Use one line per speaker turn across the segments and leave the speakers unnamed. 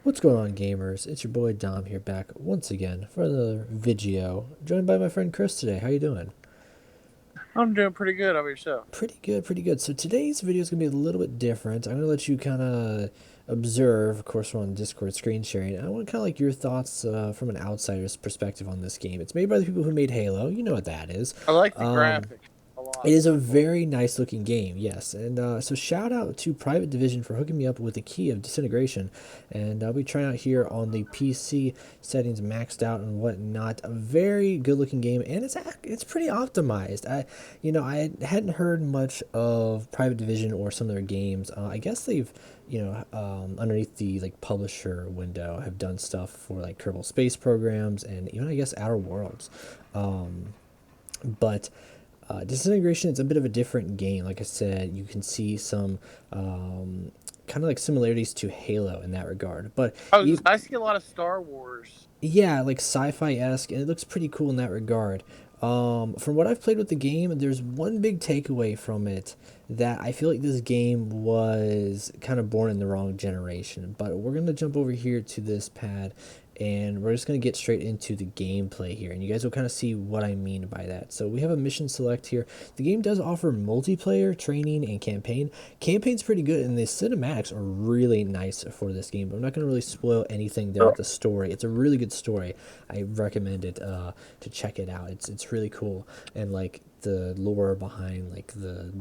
What's going on, gamers? It's your boy Dom here, back once again for another video, joined by my friend Chris today. How you doing?
I'm doing pretty good. How about yourself?
Pretty good, pretty good. So today's video is going to be a little bit different. I'm going to let you kind of observe. Of course, we're on Discord screen sharing. I want kind of like your thoughts from an outsider's perspective on this game. It's made by the people who made Halo. You know what that is.
I like the
Um,
graphics a
It
lot.
is a
So far.
very nice looking game, yes. And so shout out to Private Division for hooking me up with the key of Disintegration. And I'll be trying out here on the PC settings maxed out and whatnot. A very good looking game, and it's pretty optimized. I hadn't heard much of Private Division or some of their games. I guess they've underneath the like publisher window have done stuff for like Kerbal Space Programs and even I guess Outer Worlds. But Disintegration is a bit of a different game. Like I said, you can see some kind of like similarities to Halo in that regard. But
I see a lot of Star Wars.
yeah, like sci-fi-esque, and it looks pretty cool in that regard. From what I've played with the game, there's one big takeaway from it that I feel like this game was kind of born in the wrong generation. But we're gonna jump over here to this pad, and we're just gonna get straight into the gameplay here, and you guys will kind of see what I mean by that. So we have a mission select here. The game does offer multiplayer, training, and campaign. Campaign's pretty good, and the cinematics are really nice for this game. But I'm not gonna really spoil anything there with the story. It's a really good story. I recommend it to check it out. It's really cool, and like the lore behind like the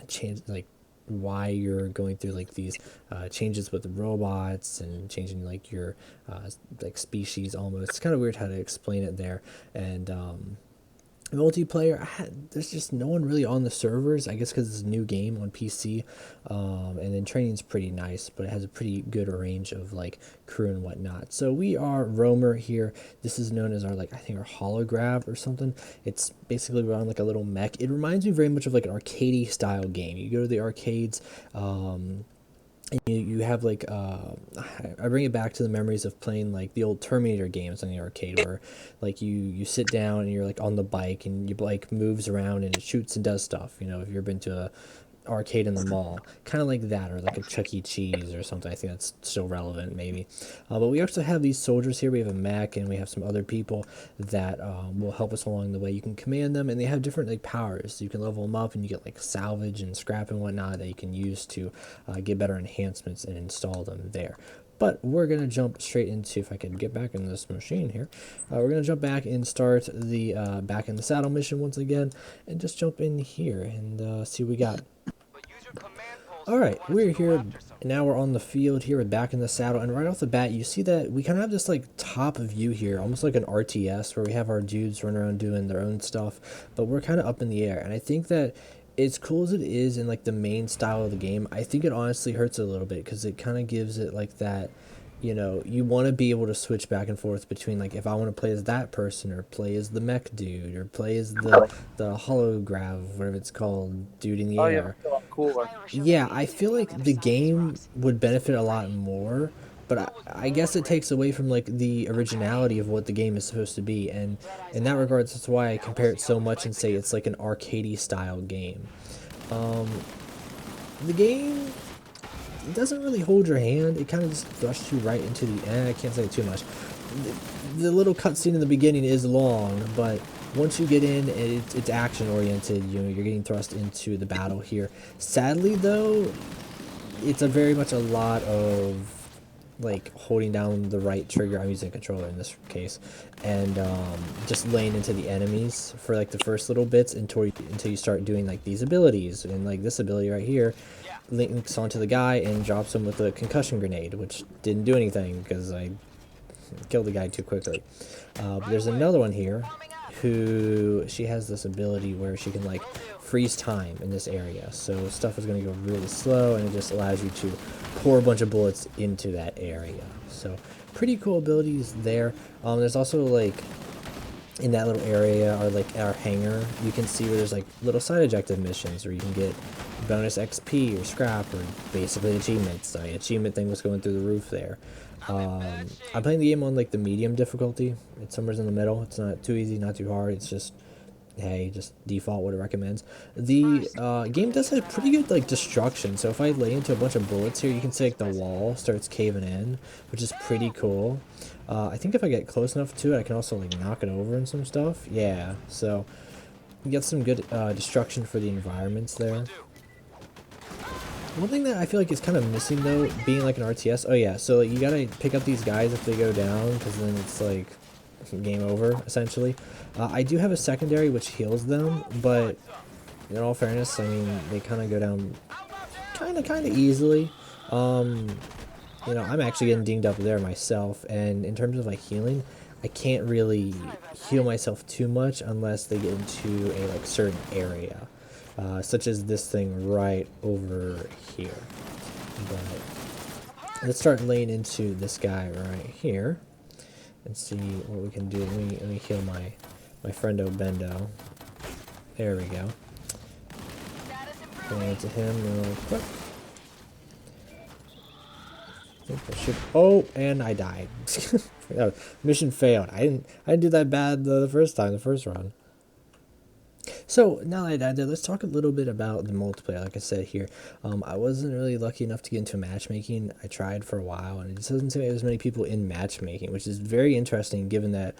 change, like why you're going through like these changes with the robots and changing like your like species almost. It's kind of weird how to explain it there. And multiplayer, there's just no one really on the servers, I guess because it's a new game on PC. And then training's pretty nice, but it has a pretty good range of like crew and whatnot. So we are roamer here. This is known as our like I think our holograph or something. It's basically we're on like a little mech. It reminds me very much of like an arcadey style game. You go to the arcades, you have like I bring it back to the memories of playing like the old Terminator games in the arcade where like you sit down and you're like on the bike and your bike moves around and it shoots and does stuff. If you've been to a arcade in the mall, kind of like that, or like a Chuck E. Cheese or something. I think that's still relevant, maybe. But we also have these soldiers here. We have a mech, and we have some other people that will help us along the way. You can command them, and they have different like powers. So you can level them up, and you get like salvage and scrap and whatnot that you can use to get better enhancements and install them there. But we're going to jump straight into, if I can get back in this machine here, we're going to jump back and start the back in the saddle mission once again, and just jump in here and see what we got. Alright, we're here, and now we're on the field here, we're back in the saddle, and right off the bat, you see that we kind of have this, like, top view here, almost like an RTS, where we have our dudes running around doing their own stuff, but we're kind of up in the air, and I think that as cool as it is in, like, the main style of the game, I think it honestly hurts a little bit, because it kind of gives it, like, that you want to be able to switch back and forth between like if I want to play as that person or play as the mech dude or play as the holograph, whatever it's called, dude in the
Oh yeah,
air.
that's a lot cooler.
Yeah, I feel like the game would benefit a lot more, but I guess it takes away from like the originality of what the game is supposed to be, and in that regards, that's why I compare it so much and say it's like an arcadey style game. Um, the game doesn't really hold your hand. It kind of just thrusts you right into the. I can't say too much. The little cutscene in the beginning is long, but once you get in, it's action oriented. You're getting thrust into the battle here. Sadly, though, it's a very much a lot of like holding down the right trigger. I'm using a controller in this case, and just laying into the enemies for like the first little bits until you start doing like these abilities, and like this ability right here links onto the guy and drops him with a concussion grenade, which didn't do anything because I killed the guy too quickly. But there's another one here who she has this ability where she can like freeze time in this area, so stuff is going to go really slow and it just allows you to pour a bunch of bullets into that area. So pretty cool abilities there. There's also like in that little area or like our hangar, you can see where there's like little side objective missions where you can get bonus XP or scrap or basically achievements. So the achievement thing was going through the roof there. I'm playing the game on like the medium difficulty. It's somewhere in the middle. It's not too easy, not too hard. It's just hey, just default what it recommends. The game does have pretty good like destruction. So if I lay into a bunch of bullets here, you can see like the wall starts caving in, which is pretty cool. I think if I get close enough to it, I can also like knock it over and some stuff. Yeah, so you get some good destruction for the environments there. One thing that I feel like is kind of missing though, being like an RTS. Oh yeah, so like, you gotta pick up these guys if they go down, because then it's like game over essentially. I do have a secondary which heals them, but in all fairness, I mean they kind of go down kind of easily. You know, I'm actually getting dinged up there myself, and in terms of like healing, I can't really heal myself too much unless they get into a like certain area. Such as this thing right over here. But let's start laying into this guy right here and see what we can do. Let me heal my friendo Bendo. There we go. Going into him real quick. Oh, and I died. Oh, mission failed. I didn't do that bad the first time, the first run. So now that I died there, let's talk a little bit about the multiplayer. Like I said here, I wasn't really lucky enough to get into matchmaking. I tried for a while, and it just doesn't seem like there's many people in matchmaking, which is very interesting given that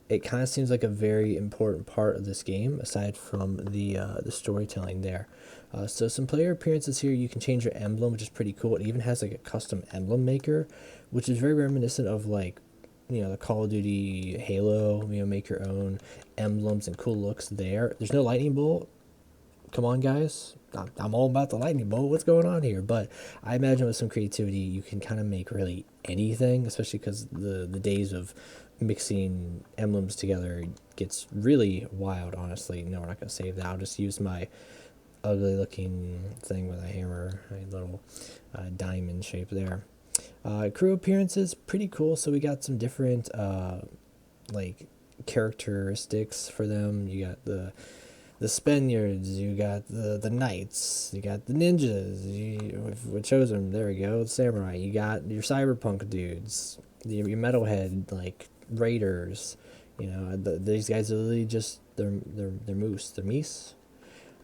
it kind of seems like a very important part of this game, aside from the storytelling there. So some player appearances here, you can change your emblem, which is pretty cool. It even has like a custom emblem maker, which is very reminiscent of like, you know, the Call of Duty Halo, you know, make your own emblems and cool looks there. There's no lightning bolt. Come on, guys. I'm all about the lightning bolt. What's going on here? But I imagine with some creativity, you can kind of make really anything, especially because the days of mixing emblems together gets really wild, honestly. No, we're not going to save that. I'll just use my ugly looking thing with a hammer, a little diamond shape there. Crew appearances, pretty cool. So we got some different like characteristics for them. You got the Spaniards, you got the knights, you got the ninjas, we chose them, there we go, the samurai, you got your cyberpunk dudes, your metalhead like raiders, you know, these guys are really just they're moose, they're meese.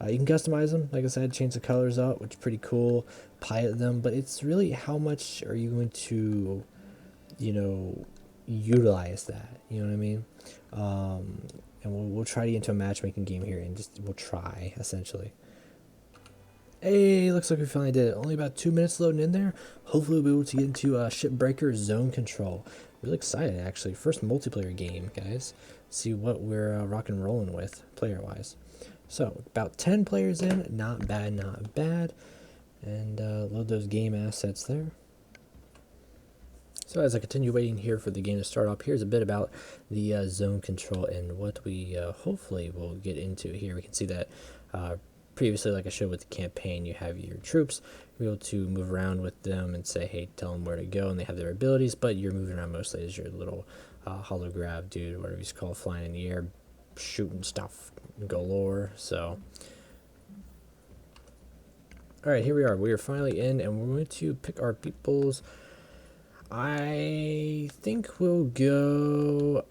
You can customize them, like I said, change the colors up, which is pretty cool, pilot them, but it's really how much are you going to, you know, utilize that, you know what I mean? And we'll try to get into a matchmaking game here, and just we'll try, essentially. Hey, looks like we finally did it. Only about 2 minutes loading in there. Hopefully we'll be able to get into Shipbreaker Zone Control. Really excited, actually. First multiplayer game, guys. See what we're rock and rolling with, player-wise. So, about 10 players in. Not bad, not bad. And load those game assets there. So as I continue waiting here for the game to start up, here's a bit about the zone control and what we hopefully will get into here. We can see that previously, like I showed with the campaign, you have your troops. You're able to move around with them and say, hey, tell them where to go, and they have their abilities, but you're moving around mostly as your little holograph dude, whatever you call, flying in the air, shooting stuff galore. So alright, here we are. We are finally in, and we're going to pick our peoples. I think we'll go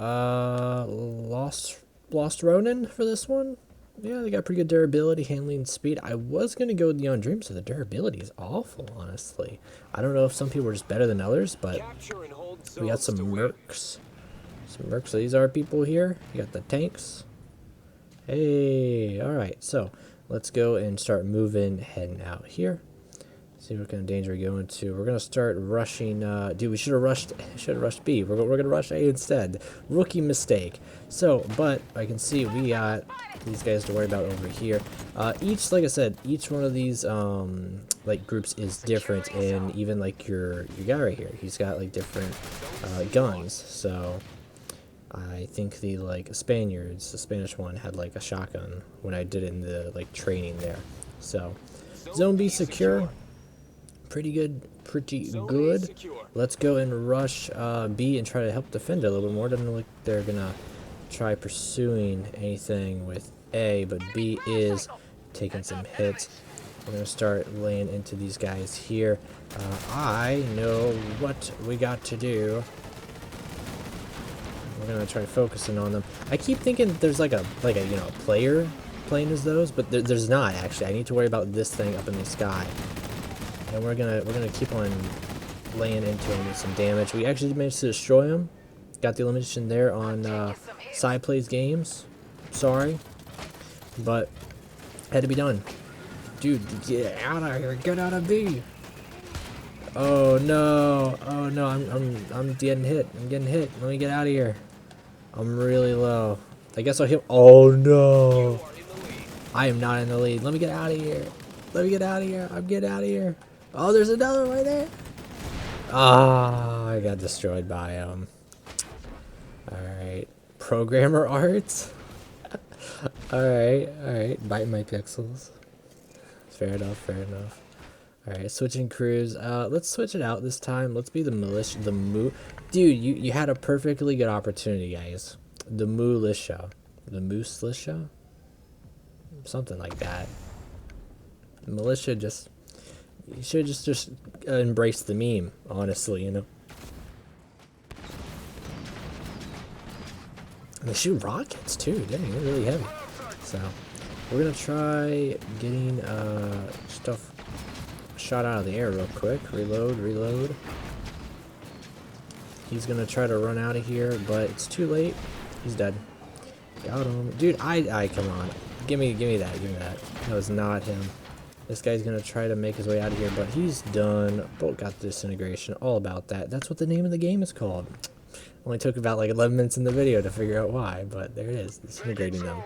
Lost Ronin for this one. Yeah, they got pretty good durability, handling, speed. I was going to go with Neon Dreams, so the durability is awful, honestly. I don't know if some people are just better than others, but we got some mercs. Some mercs. So these are people here. You got the tanks. Hey, alright, so let's go and start moving, heading out here. See what kind of danger we're going to. We're gonna start rushing. Dude, we should have rushed B. We're gonna rush A instead. Rookie mistake. So, but I can see we got these guys to worry about over here. Each, like I said, each one of these like groups is different, and even like your guy right here, he's got like different guns. So I think the like Spaniards, the Spanish one had like a shotgun when I did it in the like training there. So zone B secure. Pretty good. Let's go and rush B and try to help defend it a little bit more. Doesn't look like they're gonna try pursuing anything with A, but B is taking some hits. We're gonna start laying into these guys here. I know what we got to do. We're gonna try focusing on them. I keep thinking there's like a you know, player playing as those, but there's not actually. I need to worry about this thing up in the sky, and we're gonna keep on laying into him with some damage. We actually managed to destroy him. Got the elimination there on Side Plays Games. Sorry, but had to be done. Dude, get out of here! Get out of B! Oh no! Oh no! I'm getting hit. I'm getting hit. Let me get out of here. I'm really low. I guess I'll hit. Oh no! I am not in the lead. Let me get out of here. Let me get out of here. I'm getting out of here. Oh, there's another right there. Ah, I got destroyed by him. Alright. Programmer art? Alright. Biting my pixels. Fair enough, fair enough. Alright, switching crews. Let's switch it out this time. Let's be the militia. The moo. Dude, you had a perfectly good opportunity, guys. The militia. The moose-litia? Something like that. Militia just. You should just embrace the meme, honestly, you know. And they shoot rockets too, dang, they're really heavy. So we're gonna try getting stuff shot out of the air real quick. Reload. He's gonna try to run out of here, but it's too late. He's dead. Got him. Dude, I come on. Give me that. That was not him. This guy's gonna try to make his way out of here, but he's done. Bolt got the disintegration. All about that. That's what the name of the game is called. Only took about like 11 minutes in the video to figure out why, but there it is. Disintegrating them.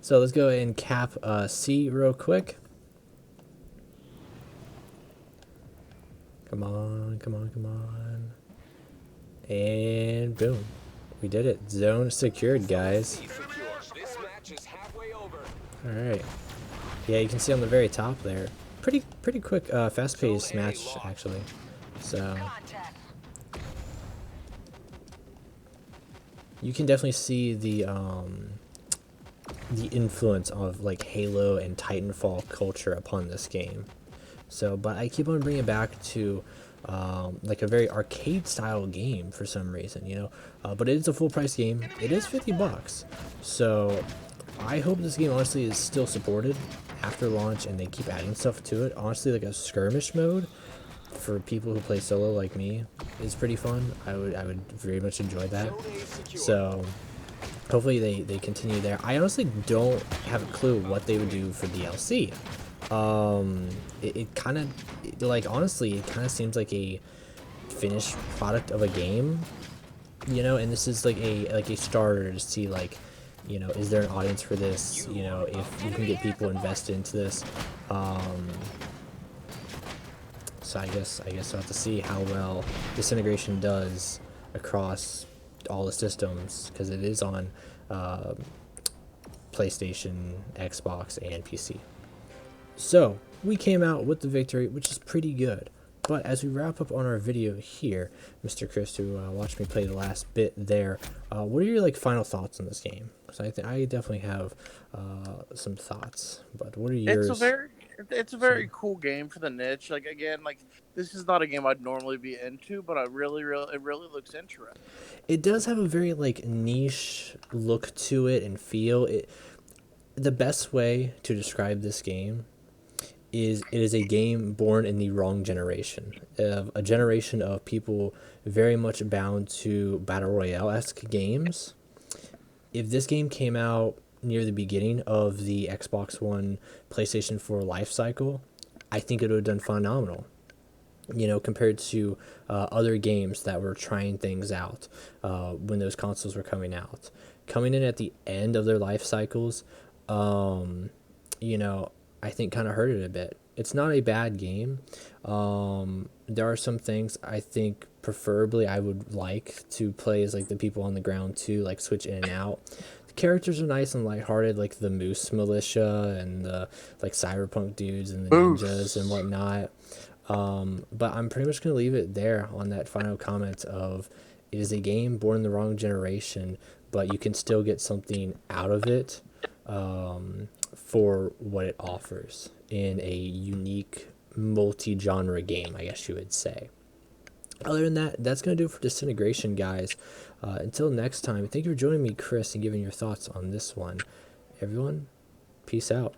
So let's go and cap C real quick. Come on. And boom. We did it. Zone secured, guys. Alright. Yeah, you can see on the very top there. Pretty quick, fast-paced match, actually. So you can definitely see the influence of like Halo and Titanfall culture upon this game. So, but I keep on bringing it back to like a very arcade-style game for some reason, you know. But it is a full-price game. It is $50, so I hope this game honestly is still supported after launch and they keep adding stuff to it. Honestly, like a skirmish mode for people who play solo like me is pretty fun. I would very much enjoy that. So hopefully they continue there. I honestly don't have a clue what they would do for DLC. It kind of, like, honestly, it kind of seems like a finished product of a game, you know, and this is like a starter to see, like, you know, is there an audience for this, you know, if you can get people invested into this. So I guess I'll have to see how well Disintegration does across all the systems, because it is on PlayStation, Xbox, and PC. So we came out with the victory, which is pretty good. But as we wrap up on our video here, Mr. Chris, who watched me play the last bit there, what are your like final thoughts on this game? Because I definitely have some thoughts, but what are yours?
It's a very cool game for the niche. Like, again, like, this is not a game I'd normally be into, but it really looks interesting.
It does have a very like niche look to it and feel. The best way to describe this game is it is a game born in the wrong generation, of a generation of people very much bound to battle royale-esque games. If this game came out near the beginning of the Xbox One, PlayStation 4 life cycle, I think it would have done phenomenal, you know, compared to other games that were trying things out when those consoles were coming out. Coming in at the end of their life cycles, you know, I think kind of hurt it a bit. It's not a bad game. There are some things I think preferably I would like to play as like the people on the ground too, like switch in and out. The characters are nice and lighthearted, like the Moose Militia and the like cyberpunk dudes and the ninjas and whatnot. But I'm pretty much gonna leave it there on that final comment of it is a game born in the wrong generation, but you can still get something out of it for what it offers in a unique multi-genre game, I guess you would say. Other than that, that's going to do it for Disintegration, guys. Until next time, thank you for joining me, Chris, and giving your thoughts on this one. Everyone, peace out.